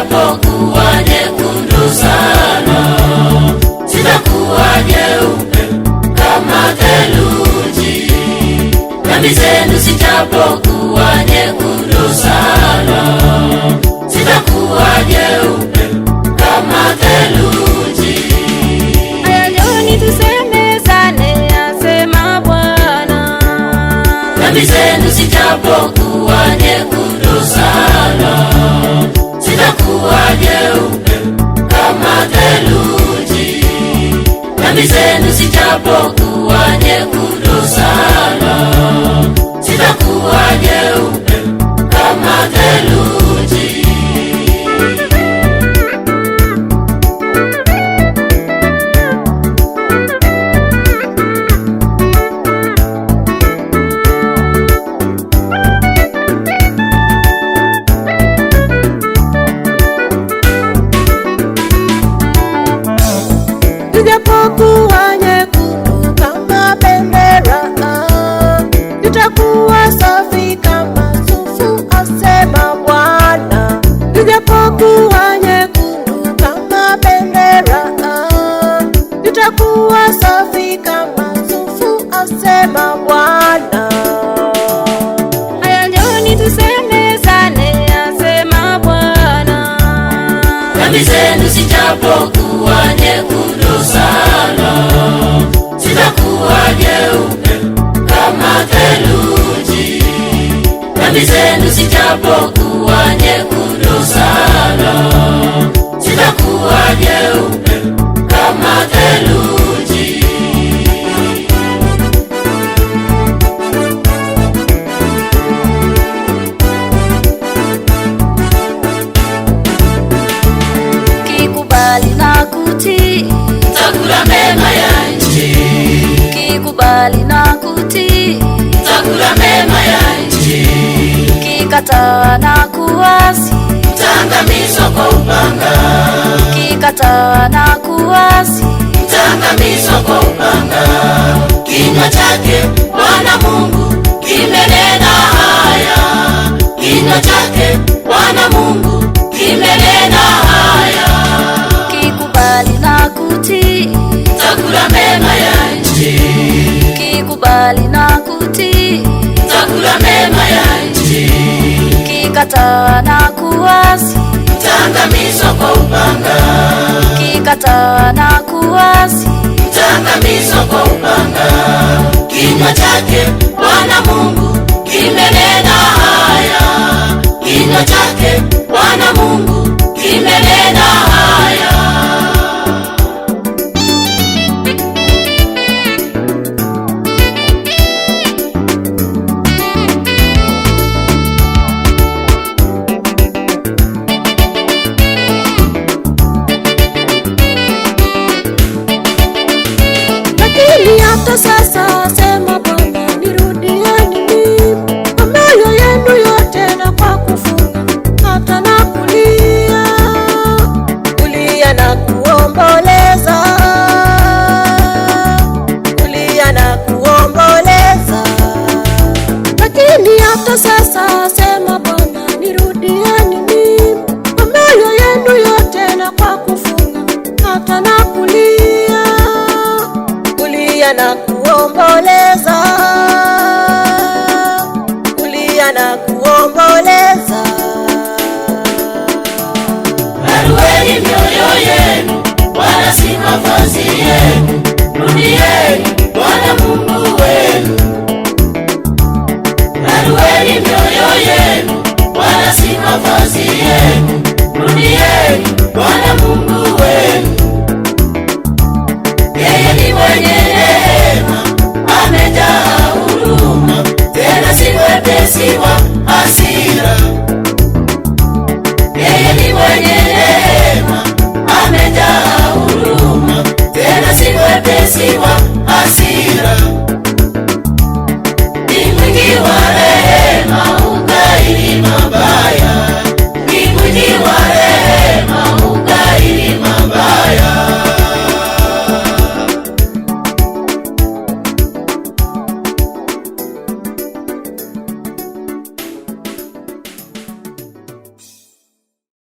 zijapokuwa nyekundu sana, zitakuwa nyeupe kama theluji. Dhambi zenu zijapokuwa nyekundu sana, zitakuwa nyeupe kama theluji. Aya, njoni tusemezane, asema Bwana. Dhambi zenu zijapokuwa nyekundu sana, zitakuwa nyeupe kama theluji. Dhambi zenu zijapokuwa nyekundu sana, zitakuwa nyeupe kama theluji. Zijapokuwa nyekundu kama bendera, zitakuwa safi kama sufu, asema Bwana. Zijapokuwa nyekundu kama bendera, zitakuwa safi kama sufu, asema Bwana. Aya, njoni tusemezane, asema Bwana. Dhambi zenu zijapokuwa nyekundu sana, zitakuwa nyeupe kama theluji. Dhambi zenu zijapokuwa nyekundu sana, zitakuwa nyeupe kama theluji. Kikubali na kutii, Takula mema ya nchi. kikubali na kutii, Takula mema ya nchi. kikataa na kuasi, Mtaangamizwa kwa upanga. kikataa na kuasi, Mtaangamizwa kwa upanga. Kinywa chake Bwana Mungu kimenena haya. Kinywa chake Bwana Mungu kimenena haya. kikubali na kutii, Takula mema ya nchi. kikubali na kutii, Takula mema ya nchi. kikataa na kuasi, Mtaangamizwa kwa upanga. kikataa na kuasi, Mtaangamizwa kwa upanga. Kinywa chake Bwana Mungu kimenena haya. Kinywa chake Bwana Mungu kimenena haya. lakini hata sasa, sema Bwana, nirudieni mimi kwa mioyo yenu yote na kwa kufunga hata na kulia, kulia na kuomboleza, kulia na kuomboleza. Lakini hata sasa, sema Bwana, nirudieni mimi kwa mioyo yenu yote na kwa kufunga hata na kulia, kulia na kuomboleza, kulia na kuomboleza. Rarueni mioyo yenu, wala si mavazi yenu. Rudieni Bwana Mungu wenu. Rarueni mioyo yenu, wala si mavazi yenu. Rudieni Bwana Mungu wenu. Yeye ni mwenye rehema, amejaa huruma, tena si mwepesi wa hasira. Yeye ni mwenye rehema, amejaa huruma, tena si mwepesi wa